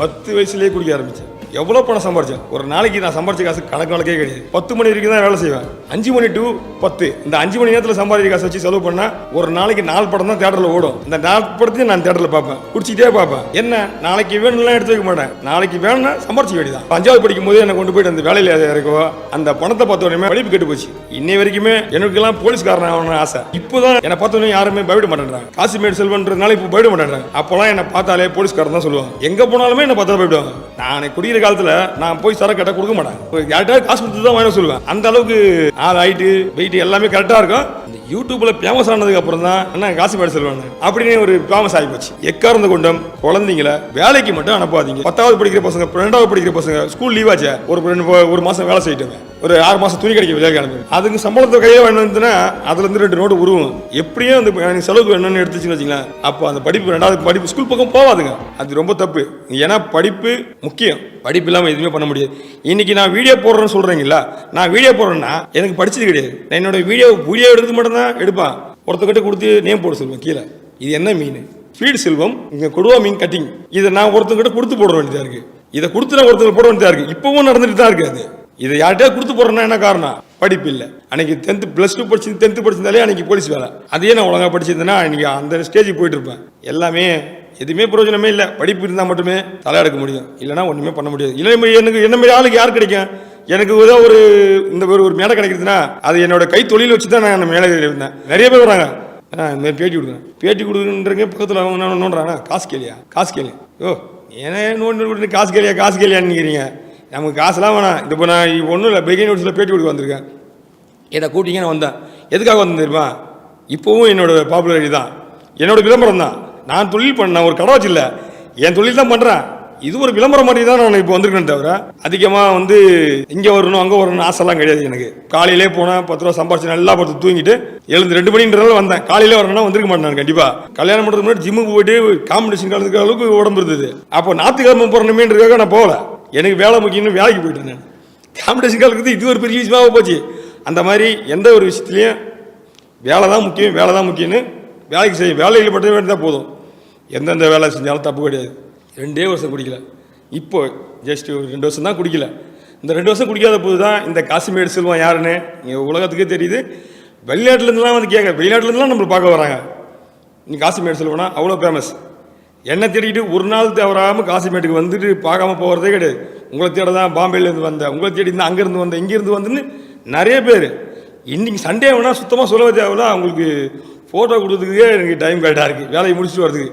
10 வயசுலேயே குடிக்க ஆரம்பித்தேன். எவ்வளோ பணம் சம்பாரிச்சேன்? ஒரு நாளைக்கு நான் சம்பாரிச்ச காசு கணக்கே கிடையாது. 10 மணி வரைக்கும் தான் வேலை செய்வேன். 5 மணி டு 10 இந்த 5 மணி நேரத்தில் சம்பாதிக்கிற காசை வச்சு செலவு பண்ணா ஒரு நாளைக்கு 4 படம் தான் தேட்டரில் ஓடும். இந்த 4 படத்தையும் நான் தேட்டரில் பார்ப்பேன், குடிச்சிக்கிட்டே பார்ப்பேன். என்ன நாளைக்கு வேணும்லாம் எடுத்து வைக்க மாட்டேன். நாளைக்கு வேணும்னா சம்பாரிச்சு வேண்டியதான். 5வது படிக்கும் போது என்னை கொண்டு போயிட்டு அந்த வேலையில் இருக்கோ அந்த பணத்தை பார்த்த உடனே படிப்பு கெட்டு போச்சு. இன்னை வரைக்குமே எனக்குலாம் போலீஸ்காரன் ஆகணும்னு ஆசை. இப்போதான் என்னை பார்த்த உடனே யாருமே பயப்பட மாட்டேன்றாங்க. காசிமேடு செல்வன்றதுனால இப்போ பயப்பட மாட்டேன்றாங்க. அப்போலாம் என்னை பார்த்தாலே போலீஸ்காரன் தான் சொல்லுவாங்க. எங்கே போனாலுமே என்னை பார்த்தா போயிடுவாங்க. நான் குடிக்கிற காலத்தில் நான் போய் சரக்கு கட்ட கொடுக்க மாட்டேன். யார்கிட்ட காசு கொடுத்து தான் வாங்க சொல்லுவேன். அந்த அளவுக்கு ஆள் ஹைட்டு வெயிட் எல்லாமே கரெக்டாக இருக்கும். இந்த யூடியூப்ல ஃபேமஸ் ஆனதுக்கு அப்புறம் தான் என்ன காசிமேடு செல்வாங்க அப்படின்னு ஒரு ஃபேமஸ் ஆகி போச்சு. எக்காரணத்தை கொண்டும் குழந்தைங்களை வேலைக்கு மட்டும் அனுப்பாதீங்க. 10வது படிக்கிற பசங்க 12வது படிக்கிற பசங்க ஸ்கூல் லீவ் ஆச்சு ஒரு மாசம் வேலை செய்யிட்டு ஒரு 6 மாசம் துணி கிடைக்க வேலைக்கு அனுப்பி அதுக்கு சம்பளத்தை கையில் வேணும்னா அதுல இருந்து 2 நோட்டு உருவும். எப்படியும் அந்த செலவுக்கு வேணும்னு எடுத்துச்சுன்னு வச்சுங்களேன். அப்போ அந்த படிப்பு 2வது படிப்பு ஸ்கூல் பக்கம் போவாதுங்க. அது ரொம்ப தப்பு. ஏன்னா படிப்பு முக்கியம். படிப்பு இல்லாமல் எதுவுமே பண்ண முடியாது. இன்னைக்கு நான் வீடியோ போடுறேன்னு சொல்றீங்களா, நான் வீடியோ போடுறேன்னா எனக்கு படிச்சது கிடையாது. நான் என்னோட வீடியோ எடுத்து மட்டும் தான் எடுப்பேன். ஒருத்தக்கிட்ட கொடுத்து நேம் போட சொல்லுவேன் கீழே. இது என்ன மீன்? ஃபீடு செல்வம், இங்கே கொடுவா மீன் கட்டிங். இதை நான் ஒருத்தங்கிட்ட கொடுத்து போட வேண்டியதாக இருக்கு. இதை கொடுத்து நான் ஒருத்தர் போட வேண்டியதாக இருக்கு. இப்பவும் நடந்துட்டு தான் இருக்கு. அது இதை யார்கிட்டயா கொடுத்து போடுறேன்னா என்ன காரணம்? படிப்பு இல்லை. அன்னைக்கு 10th +2 படிச்சு 10th படிச்சிருந்தாலே அன்னைக்கு போலீஸ் வேலை. அதையே நான் ஒழுங்காக படிச்சிருந்தேன்னா அன்னைக்கு அந்த ஸ்டேஜுக்கு போயிட்டு இருப்பேன். எல்லாமே எதுவுமே பிரயோஜனமே இல்லை. படிப்பு இருந்தால் மட்டுமே தலையெடுக்க முடியும். இல்லைனா ஒன்றுமே பண்ண முடியாது. இல்லை எனக்கு என்ன மாதிரி ஆளுக்கு யார் கிடைக்கும்? எனக்கு ஏதோ ஒரு மேடை கிடைக்குதுன்னா அது என்னோட கை தொழில் வச்சு தான் நான் மேலே இருந்தேன். நிறைய பேர் வராங்க, இந்த மாதிரி பேட்டி கொடுக்குறேன். பேட்டி கொடுக்குறேன்றங்க பக்கத்தில் அவங்க நோண்டுறாங்க, காசு கேளியா ஓ ஏன்னா நோண்டு காசு கேளியான்னு நினைக்கிறீங்க. நமக்கு காசுலாம் வேணாம். இப்போ நான் ஒன்றும் இல்லை, பிகின் நோட்ஸில் பேட்டி கொடுக்க வந்திருக்கேன். என்னை கூட்டிங்க நான் வந்தேன். எதுக்காக வந்து தெரியுமா? இப்போவும் என்னோட பாப்புலாரிட்டி தான், என்னோட விளம்பரம் தான். நான் தொழில் பண்ணேன், ஒரு கடை வச்சு இல்லை, என் தொழில் தான் பண்ணுறேன். இது ஒரு விளம்பரம் மாதிரி தான் நான் இப்போ வந்திருக்கேன். தவிர அதிகமாக இங்கே வரணும் அங்கே வரணும் ஆசைலாம் கிடையாது எனக்கு. காலையிலே போனேன், 10 ரூபா சம்பாரிச்சு நல்லா பார்த்து தூங்கிட்டு எழுந்து 2 மணின்றதால வந்தேன். காலையிலே வரணும்னா வந்திருக்க மாட்டேன் நான் கண்டிப்பாக. கல்யாணம் பண்ணுறதுக்கு முன்னாடி ஜிம்முக்கு போயிட்டு காம்படிஷன் கலந்துக்கிற அளவுக்கு உடம்பு இருந்தது. அப்போ ஞாயிற்றுக்கிழமை போகிறணுமேன்றதுக்காக நான் போகல. எனக்கு வேலை முக்கியம்னு வேலைக்கு போயிட்டேன். நான் காம்படிஷன் கலந்துக்கிறது இது ஒரு பெரிய விஷயமாக போச்சு. அந்த மாதிரி எந்த ஒரு விஷயத்துலையும் வேலை தான் முக்கியம்னு வேலைக்கு செய்ய வேலையில் மட்டும் வேண்டியதான் போதும். எந்தெந்த வேலை செஞ்சாலும் தப்பு கிடையாது. 2 வருஷம் குடிக்கல. இப்போ ஜஸ்ட் ஒரு 2 வருஷம் தான் குடிக்கல. இந்த 2 வருஷம் குடிக்காத போது தான் இந்த காசிமேடு செல்வம் யாருன்னு இங்கே உலகத்துக்கே தெரியுது. வெளிநாட்டிலேருந்துலாம் வெளிநாட்டிலேருந்துலாம் நம்மளை பார்க்க வராங்க. நீ காசிமேடு செல்வம்னா அவ்வளோ ஃபேமஸ். என்னை தேடிக்கிட்டு ஒரு நாள் தவறாமல் காசிமேட்டுக்கு வந்துட்டு பார்க்காம போகிறதே கிடையாது. உங்களை தேட தான் பாம்பேலேருந்து வந்தேன், உங்களை தேடி இருந்தால் அங்கேருந்து வந்தேன், இங்கேருந்து வந்துன்னு நிறைய பேர். இன்றைக்கி சண்டே வேணால் சுத்தமாக சொல்லவே தேவையில்ல. அவங்களுக்கு ஃபோட்டோ கொடுத்ததுக்கே எனக்கு டைம் கரெக்டாக இருக்குது வேலையை முடிச்சுட்டு வரதுக்கு.